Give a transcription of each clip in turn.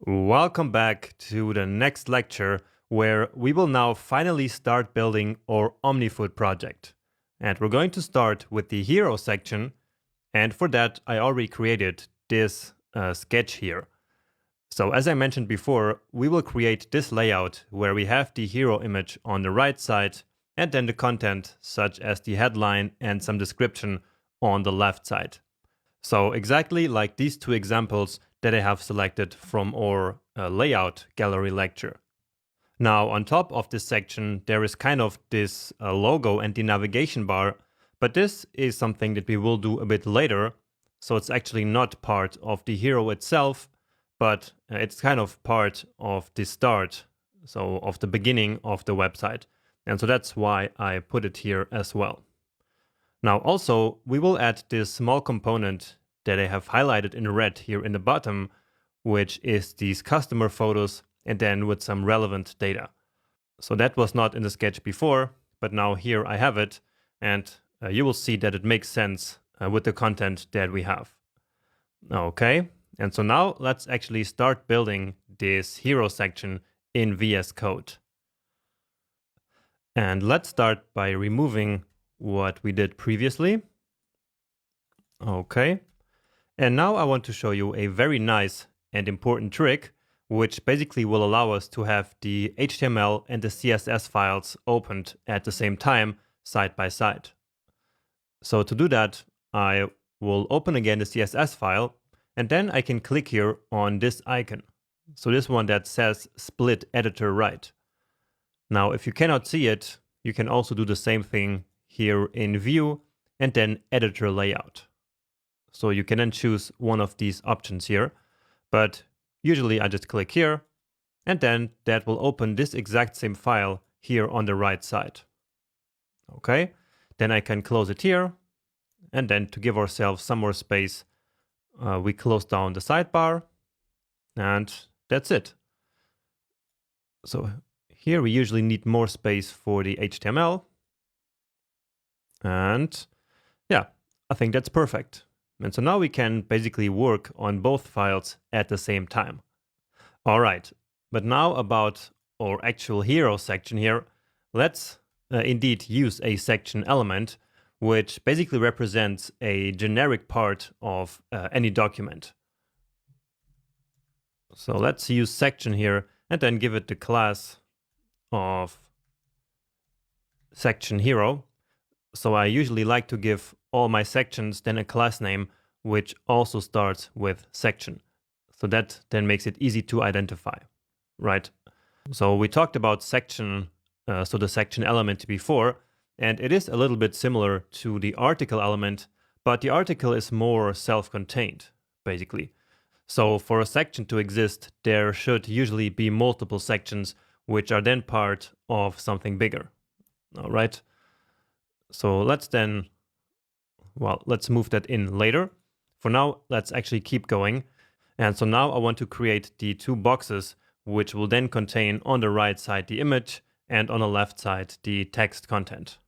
Welcome back to the next lecture where we will now finally start building our OmniFood project. And we're going to start with the hero section. And for that, I already created this sketch here. So as I mentioned before, we will create this layout where we have the hero image on the right side and then the content such as the headline and some description on the left side. So exactly like these two examples that I have selected from our layout gallery lecture. Now on top of this section, there is kind of this logo and the navigation bar, but this is something that we will do a bit later. So it's actually not part of the hero itself, but it's kind of part of the start, so of the beginning of the website. And so that's why I put it here as well. Now also, we will add this small component that I have highlighted in red here in the bottom, which is these customer photos and then with some relevant data. So that was not in the sketch before, but now here I have it, and you will see that it makes sense with the content that we have. Okay, and so now let's actually start building this hero section in VS Code. And let's start by removing what we did previously. Okay. And now I want to show you a very nice and important trick, which basically will allow us to have the HTML and the CSS files opened at the same time, side by side. So to do that, I will open again the CSS file, and then I can click here on this icon. So this one that says Split Editor Right. Now, if you cannot see it, you can also do the same thing here in View and then Editor Layout. So you can then choose one of these options here, but usually I just click here and then that will open this exact same file here on the right side. Okay, then I can close it here, and then to give ourselves some more space, we close down the sidebar, and that's it. So here we usually need more space for the HTML, and yeah, I think that's perfect. And so now we can basically work on both files at the same time. All right, but now about our actual hero section here, let's indeed use a section element, which basically represents a generic part of any document. So let's use section here and then give it the class of section hero. So I usually like to give all my sections then a class name which also starts with section. So that then makes it easy to identify, right? So we talked about section, so the section element before, and it is a little bit similar to the article element, but the article is more self-contained, basically. So for a section to exist, there should usually be multiple sections which are then part of something bigger, all right? So let's then, well, let's move that in later. For now, let's actually keep going. And so now I want to create the two boxes, which will then contain on the right side the image and on the left side the text content.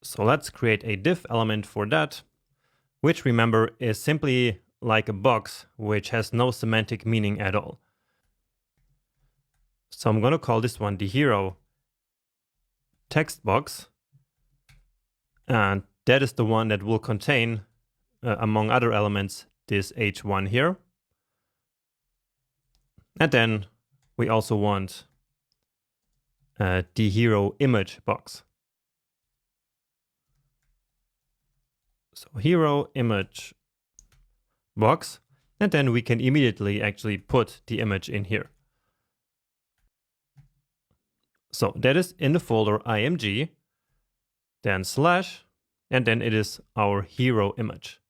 So let's create a div element for that, which remember is simply like a box which has no semantic meaning at all. So I'm going to call this one the hero text box. And that is the one that will contain, among other elements, this h1 here. And then we also want the hero image box. So hero image box, and then we can immediately actually put the image in here. So that is in the folder img, then slash, and then it is our hero image.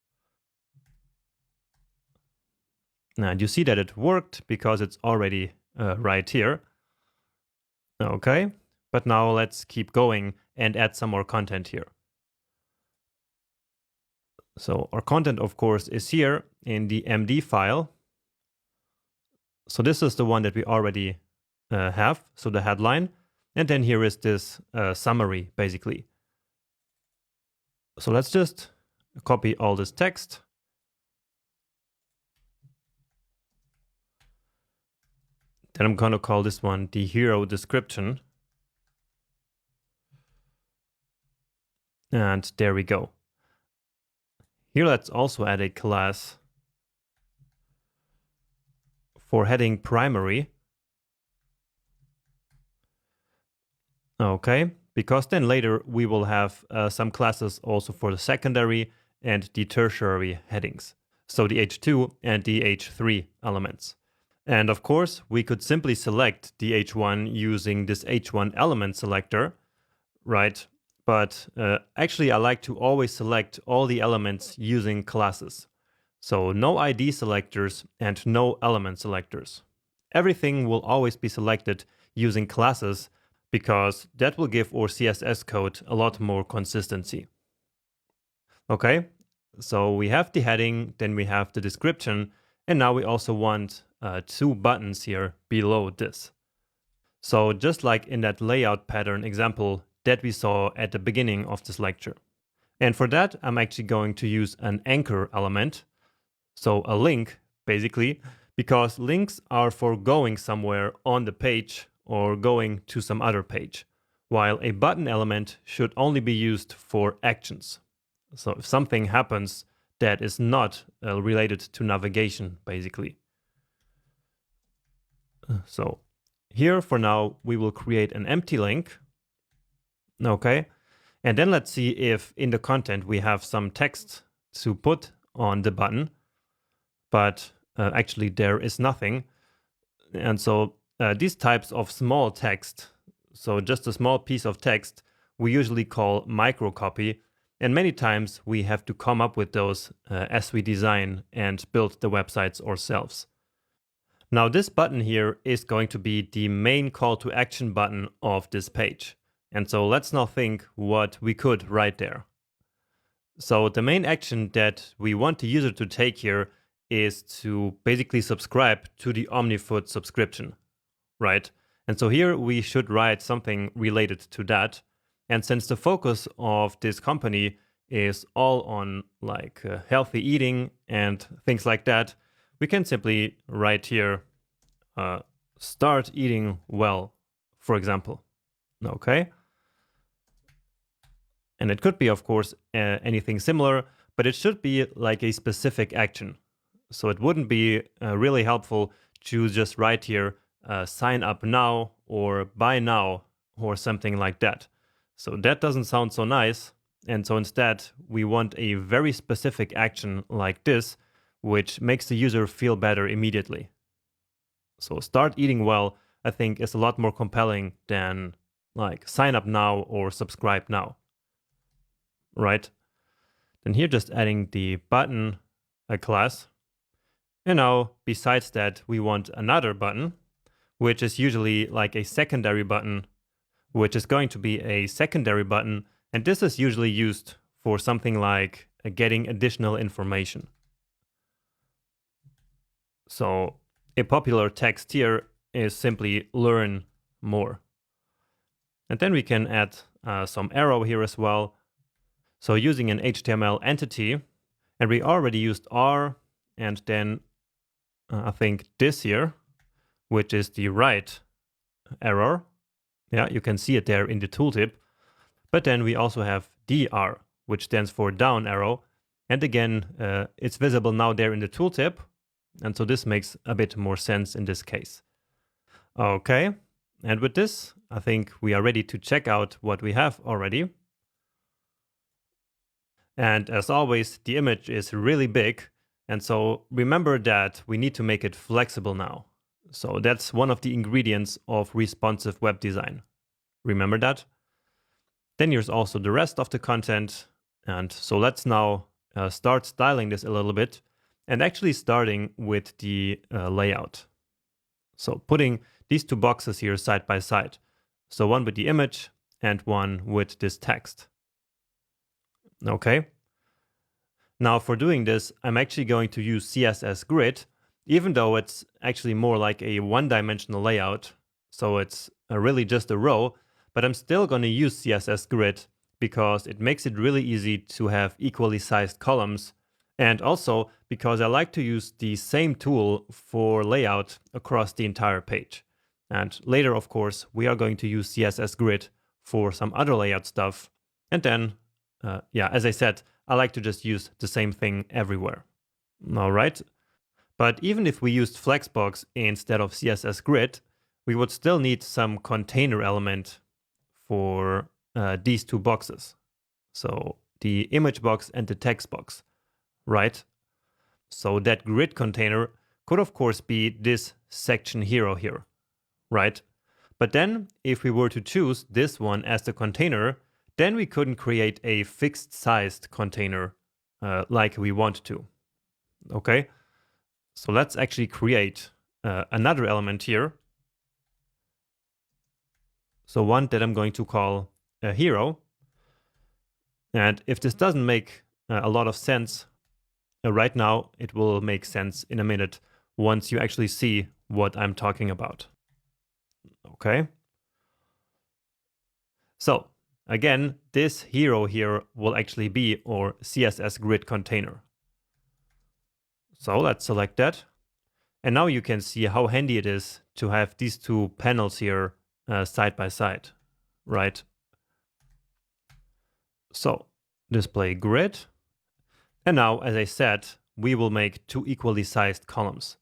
Now you see that it worked because it's already right here. Okay, but now let's keep going and add some more content here. So our content, of course, is here in the MD file. So this is the one that we already have, so the headline. And then here is this summary, basically. So let's just copy all this text. Then I'm going to call this one the hero description. And there we go. Here, let's also add a class for heading primary. Okay, because then later we will have some classes also for the secondary and the tertiary headings. So the H2 and the H3 elements. And of course, we could simply select the H1 using this H1 element selector, right? But actually, I like to always select all the elements using classes. So no ID selectors and no element selectors. Everything will always be selected using classes because that will give our CSS code a lot more consistency. Okay, so we have the heading, then we have the description, and now we also want 2 buttons here below this. So just like in that layout pattern example that we saw at the beginning of this lecture. And for that, I'm actually going to use an anchor element. So a link, basically, because links are for going somewhere on the page or going to some other page, while a button element should only be used for actions. So if something happens that is not related to navigation, basically. So here for now, we will create an empty link. Okay. And then let's see if in the content we have some text to put on the button, but actually there is nothing. And so these types of small text, so just a small piece of text, we usually call microcopy. And many times we have to come up with those as we design and build the websites ourselves. Now this button here is going to be the main call to action button of this page. And so let's now think what we could write there. So the main action that we want the user to take here is to basically subscribe to the OmniFoot subscription, right? And so here we should write something related to that. And since the focus of this company is all on like healthy eating and things like that, we can simply write here, start eating well, for example. Okay. And it could be, of course, anything similar, but it should be like a specific action. So it wouldn't be really helpful to just write here, sign up now or buy now or something like that. So that doesn't sound so nice. And so instead, we want a very specific action like this, which makes the user feel better immediately. So start eating well, I think, is a lot more compelling than like sign up now or subscribe now. Right? Then here just adding the button class. And now besides that, we want another button, which is usually like a secondary button, which is going to be a secondary button. And this is usually used for something like getting additional information. So a popular text here is simply learn more. And then we can add some arrow here as well. So using an HTML entity, and we already used R, and then I think this here, which is the right arrow. Yeah, you can see it there in the tooltip. But then we also have DR, which stands for down arrow. And again, it's visible now there in the tooltip. And so this makes a bit more sense in this case. Okay, and with this, I think we are ready to check out what we have already. And as always, the image is really big. And so remember that we need to make it flexible now. So that's one of the ingredients of responsive web design. Remember that? Then here's also the rest of the content. And so let's now start styling this a little bit, and actually starting with the layout. So putting these 2 boxes here side by side. So one with the image and one with this text. Okay. Now for doing this, I'm actually going to use CSS Grid, even though it's actually more like a one-dimensional layout. So it's really just a row, but I'm still going to use CSS Grid because it makes it really easy to have equally sized columns. And also because I like to use the same tool for layout across the entire page. And later, of course, we are going to use CSS Grid for some other layout stuff. And then, as I said, I like to just use the same thing everywhere. All right. But even if we used Flexbox instead of CSS Grid, we would still need some container element for these two boxes. So the image box and the text box, right? So that grid container could of course be this section hero here, right? But then if we were to choose this one as the container, then we couldn't create a fixed sized container like we want to, okay? So let's actually create another element here. So one that I'm going to call a hero. And if this doesn't make a lot of sense right now, it will make sense in a minute once you actually see what I'm talking about. Okay. So again, this hero here will actually be our CSS Grid container. So let's select that. And now you can see how handy it is to have these two panels here side by side, right? So display grid. And now, as I said, we will make two equally sized columns.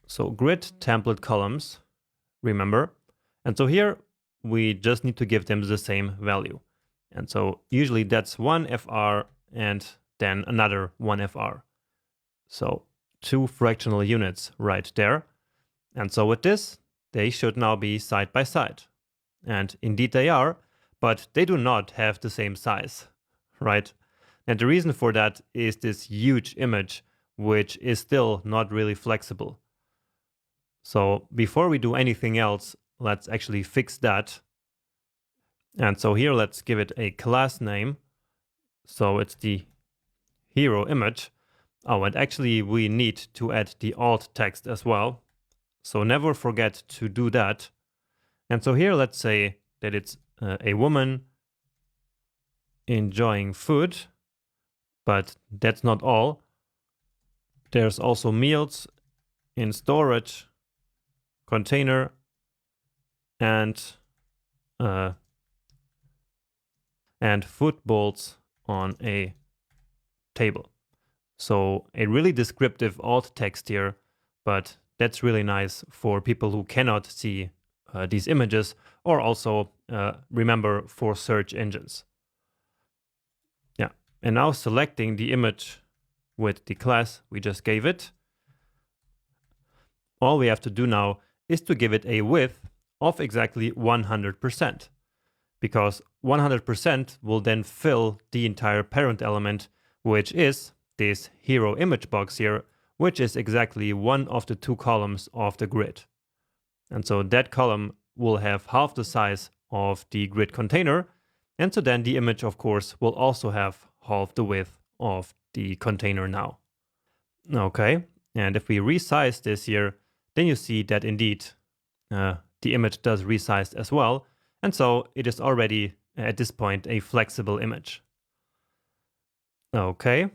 So grid template columns, remember. And so here we just need to give them the same value. And so usually that's 1 FR and then another 1 FR. So 2 fractional units right there. And so with this, they should now be side by side. And indeed they are, but they do not have the same size, right? And the reason for that is this huge image, which is still not really flexible. So before we do anything else, let's actually fix that. And so here, let's give it a class name. So it's the hero image. Oh, and actually we need to add the alt text as well. So never forget to do that. And so here, let's say that it's a woman enjoying food, but that's not all. There's also meals in storage, container, and footballs on a table. So a really descriptive alt text here, but that's really nice for people who cannot see these images, or also remember for search engines. Yeah, and now selecting the image with the class we just gave it. All we have to do now is to give it a width of exactly 100%, because 100% will then fill the entire parent element, which is this hero image box here, which is exactly one of the two columns of the grid. And so that column will have half the size of the grid container. And so then the image, of course, will also have half the width of the container now. Okay, and if we resize this here, then you see that indeed the image does resize as well. And so it is already, at this point, a flexible image. Okay.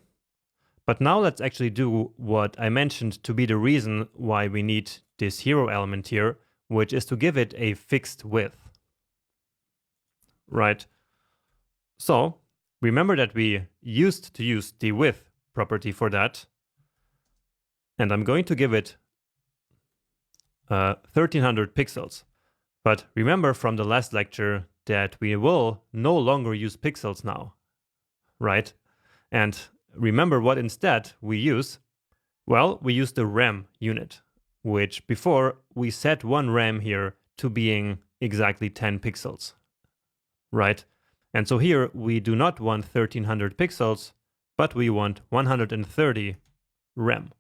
But now let's actually do what I mentioned to be the reason why we need this hero element here, which is to give it a fixed width. Right? So remember that we used to use the width property for that. And I'm going to give it 1300 pixels. But remember from the last lecture that we will no longer use pixels now, right? And remember what instead we use? Well, we use the rem unit, which before we set one rem here to being exactly 10 pixels, right? And so here we do not want 1300 pixels, but we want 130 rem,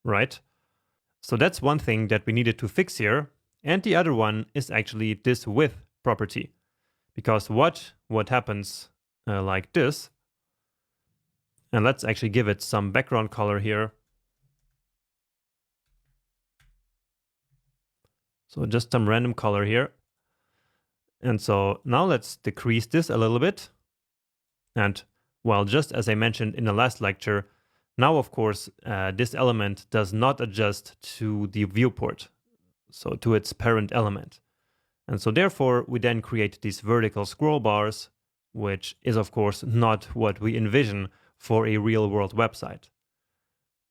right? So that's one thing that we needed to fix here. And the other one is actually this width property, because what happens like this. And let's actually give it some background color here. So just some random color here. And so now let's decrease this a little bit. And well, just as I mentioned in the last lecture, now of course, this element does not adjust to the viewport. so to its parent element. And so therefore, we then create these vertical scroll bars, which is of course not what we envision for a real-world website.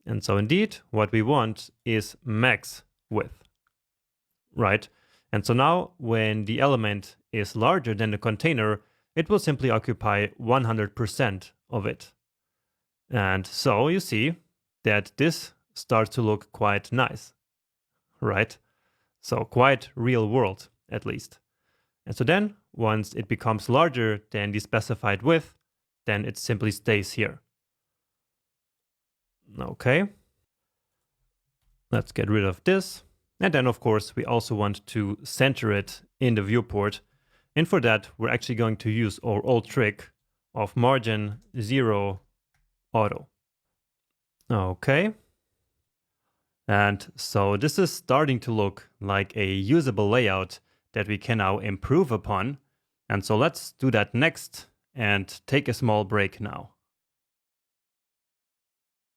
And so indeed, what we want is max width, right? And so now when the element is larger than the container, it will simply occupy 100% of it. And so you see that this starts to look quite nice, right? So quite real world, at least. And so then once it becomes larger than the specified width, then it simply stays here. Okay. Let's get rid of this. And then of course, we also want to center it in the viewport. And for that, we're actually going to use our old trick of margin 0 auto. Okay. And so this is starting to look like a usable layout that we can now improve upon. And so let's do that next and take a small break now.